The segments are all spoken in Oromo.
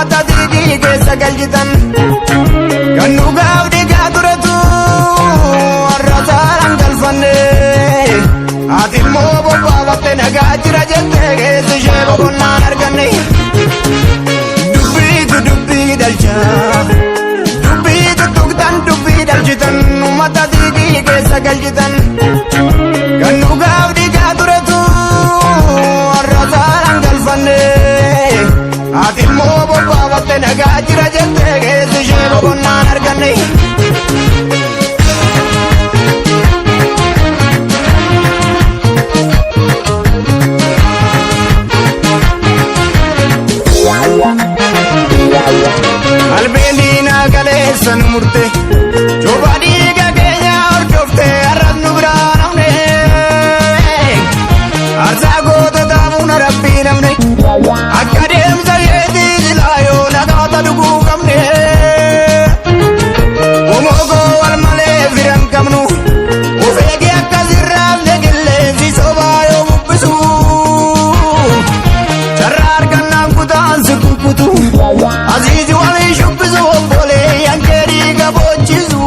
mata digi keessa galchitan kan dhugaaf dhiigaa turetu warra saalaan galfanne ati immoo bobbaafatte nagaa jira jettee keessi ishee boqonnaan arganne dubbii dalcha dubbii tuttuqtan dubbii dalchitan mata digi keessa galchitan kan dhugaaf dhiigaa turetu warra saalaan galfanne ati immoo bobbaafatte nagaa jira jettee keessi ishee boqonnaan arganne qalbiin diinaa galeessan murte cubaa dhiiga keenya hordofte har'as nu biraan hafne aarsaa goototaa fuuna rabbii namne akka deemsa yeetii silaa yoo nagaata dhuguu qabne omogoo wal malee firan qabnu of eegee akkasirraafne qilleensi sobaa yoo bubbisu carraa argannaan kutaan si kukkutu aziizi walii shubbisu obbolee yankee dhiiga boochisu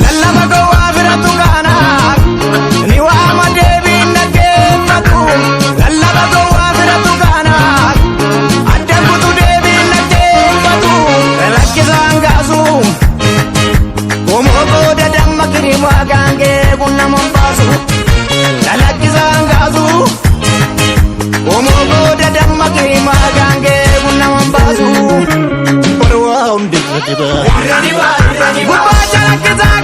lallaba gowwaa firatu kaana ni waama deebiin dhaggeeffatu lallaba gowwaa firatu kaana adda kutu deebiin dhaggeeffatu lakkisaan kaasu omogoo dadamma kirimaa gaangee bunnaman baasu lakkisaan kaasu omogoo dadamma kirimaa gaangee bunnaman baasu barwaa hundi gubbaa jalakkisaa